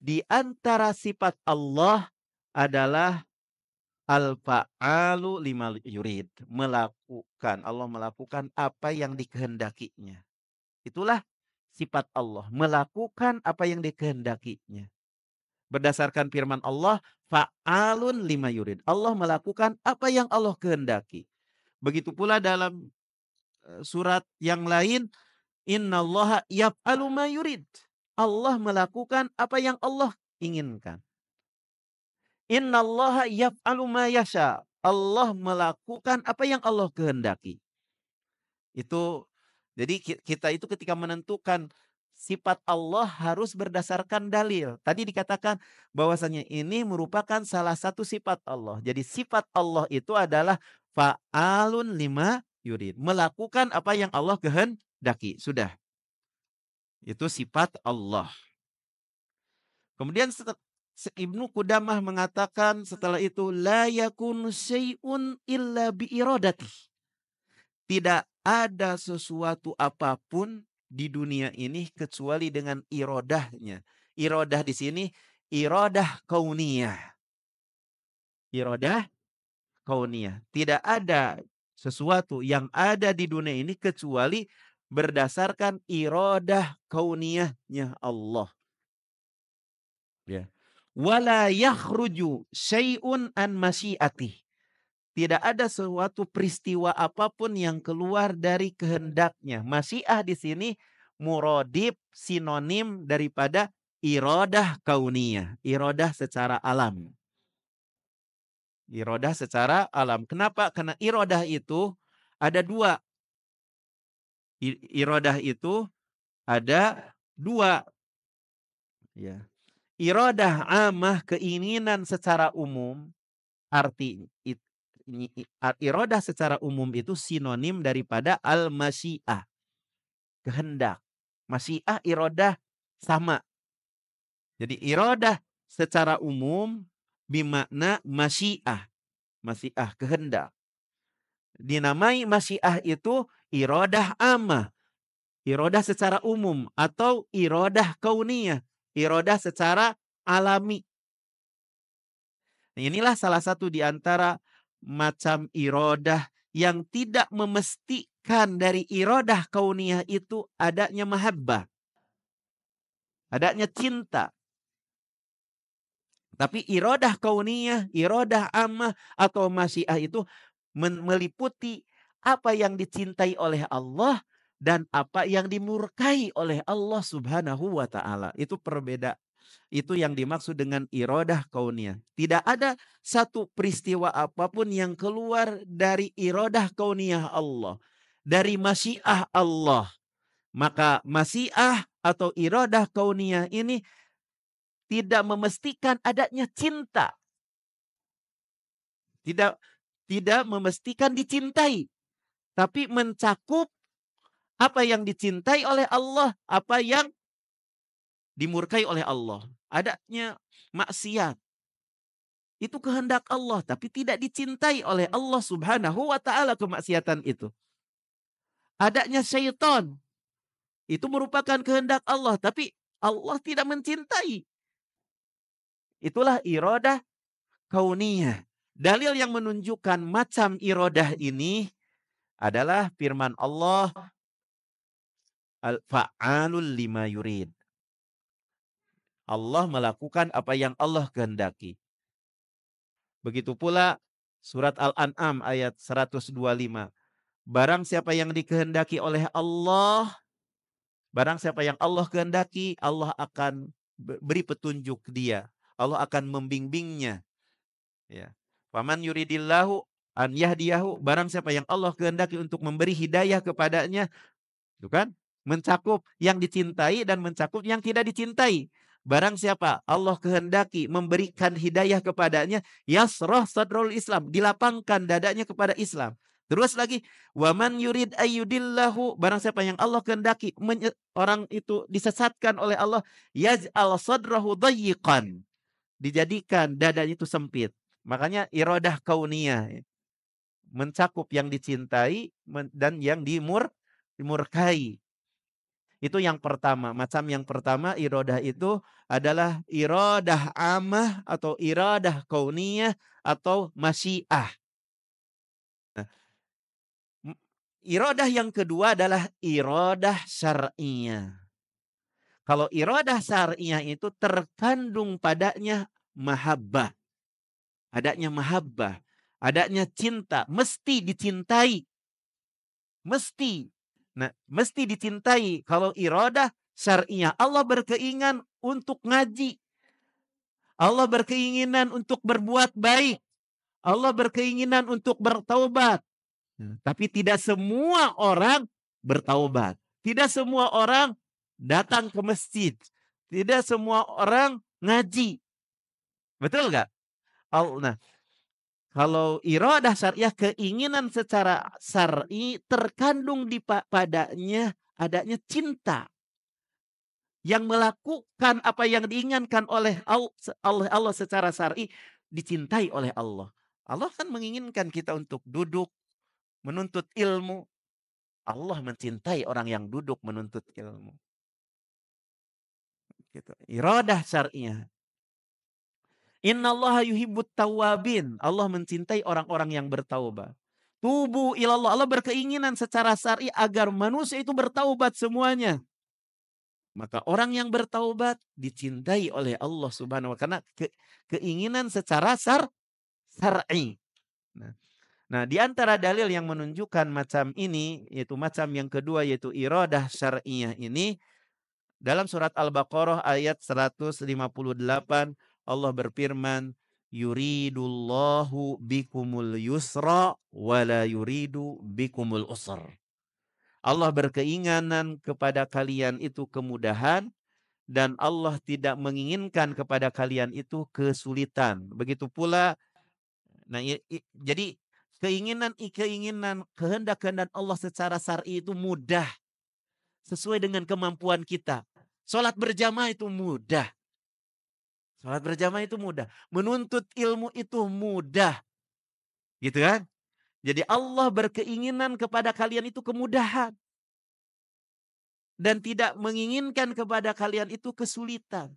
Di antara sifat Allah adalah al-fa'alu lima yurid. Melakukan. Allah melakukan apa yang dikehendakinya. Itulah sifat Allah. Melakukan apa yang dikehendakinya. Berdasarkan firman Allah, fa'alun lima yurid. Allah melakukan apa yang Allah kehendaki. Begitu pula dalam surat yang lain, innallaha yaf'alu ma yurid. Allah melakukan apa yang Allah inginkan. Innallaha yaf'alu ma yasha. Allah melakukan apa yang Allah kehendaki. Itu jadi kita itu ketika menentukan sifat Allah harus berdasarkan dalil. Tadi dikatakan bahwasanya ini merupakan salah satu sifat Allah. Jadi sifat Allah itu adalah fa'alun lima yurid. Melakukan apa yang Allah kehendaki. Sudah. Itu sifat Allah. Kemudian Ibnu Qudamah mengatakan setelah itu la yakun syai'un illa bi iradati. Tidak ada sesuatu apapun di dunia ini kecuali dengan irodahnya. Irodah di sini irodah kauniyah. Irodah kauniyah. Tidak ada sesuatu yang ada di dunia ini kecuali berdasarkan irodah kauniyahnya Allah. Ya. Wala yakhruju syai'un an masyiatih. Tidak ada suatu peristiwa apapun yang keluar dari kehendaknya. Masyiah di sini muradib, sinonim daripada iradah kauniyah. Iradah secara alam. Iradah secara alam. Kenapa? Karena iradah itu ada dua. Iradah itu ada dua. Ya. Iradah amah, keinginan secara umum. Arti irodah secara umum itu sinonim daripada al-masyiah, kehendak. Masyiah irodah sama. Jadi irodah secara umum bimakna masyiah. Masyiah kehendak. Dinamai masyiah itu irodah amah. Irodah secara umum atau irodah kauniyah. Irodah secara alami. Inilah salah satu di antara macam irodah yang tidak memestikan dari irodah kauniyah itu adanya mahabbah. Adanya cinta. Tapi irodah kauniyah, irodah ammah atau masyiah itu meliputi apa yang dicintai oleh Allah dan apa yang dimurkai oleh Allah Subhanahu wa taala. Itu perbedaan. Itu yang dimaksud dengan irodah kauniyah. Tidak ada satu peristiwa apapun yang keluar dari irodah kauniyah Allah. Dari masyiah Allah. Maka masyiah atau irodah kauniyah ini tidak memestikan adanya cinta. Tidak memestikan dicintai. Tapi mencakup apa yang dicintai oleh Allah. Apa yang dimurkai oleh Allah. Adanya maksiat. Itu kehendak Allah, tapi tidak dicintai oleh Allah Subhanahu wa taala kemaksiatan itu. Adanya syaitan, itu merupakan kehendak Allah, tapi Allah tidak mencintai. Itulah iradah kauniyah. Dalil yang menunjukkan macam iradah ini adalah firman Allah al-fa'alul lima yurid. Allah melakukan apa yang Allah kehendaki. Begitu pula surat Al-An'am ayat 125. Barang siapa yang dikehendaki oleh Allah, barang siapa yang Allah kehendaki, Allah akan beri petunjuk dia. Allah akan membimbingnya. Ya. Faman yuridillahu an yahdiyahu, barang siapa yang Allah kehendaki untuk memberi hidayah kepadanya, itu kan? Mencakup yang dicintai dan mencakup yang tidak dicintai. Barang siapa Allah kehendaki memberikan hidayah kepadanya, yasrah sadrul Islam, dilapangkan dadanya kepada Islam. Terus lagi, waman yurid ayyudillahu, barang siapa yang Allah kehendaki orang itu disesatkan oleh Allah, yaj'al sadrahu dayyiqan, dijadikan dadanya itu sempit. Makanya iradah kauniyah, mencakup yang dicintai dan yang dimurkai. Itu yang pertama. Macam yang pertama iradah itu adalah iradah amah atau iradah kauniyah atau masyiah. Nah, iradah yang kedua adalah iradah syar'iyah. Kalau iradah syar'iyah itu terkandung padanya mahabbah. Adanya mahabbah, adanya cinta, mesti dicintai. Mesti. Nah, mesti dicintai. Kalau iradah syar'iyah, Allah berkeinginan untuk ngaji. Allah berkeinginan untuk berbuat baik. Allah berkeinginan untuk bertaubat. Tapi tidak semua orang bertaubat. Tidak semua orang datang ke masjid. Tidak semua orang ngaji. Betul nggak? Nah, kalau iradah syariah, keinginan secara syar'i terkandung di padanya adanya cinta. Yang melakukan apa yang diinginkan oleh Allah secara syar'i dicintai oleh Allah. Allah kan menginginkan kita untuk duduk menuntut ilmu. Allah mencintai orang yang duduk menuntut ilmu. Gitu. Iradah syar'iyah. Innallaha yuhibbut tawwabin. Allah mencintai orang-orang yang bertaubat. Tubu ilallah. Allah berkeinginan secara syar'i agar manusia itu bertaubat semuanya. Maka orang yang bertaubat dicintai oleh Allah Subhanahu wa taala karena keinginan secara syar'i. Nah, di antara dalil yang menunjukkan macam ini, yaitu macam yang kedua, yaitu iradah syar'iyah ini, dalam surat Al-Baqarah ayat 158, Allah berfirman, yuridullahu bikumul yusra wala yuridu bikumul usr. Allah berkeinginan kepada kalian itu kemudahan, dan Allah tidak menginginkan kepada kalian itu kesulitan. Begitu pula, nah jadi keinginan kehendak Allah secara syar'i itu mudah, sesuai dengan kemampuan kita. Salat berjamaah itu mudah. Salat berjamaah itu mudah. Menuntut ilmu itu mudah. Gitu kan? Jadi Allah berkeinginan kepada kalian itu kemudahan. Dan tidak menginginkan kepada kalian itu kesulitan.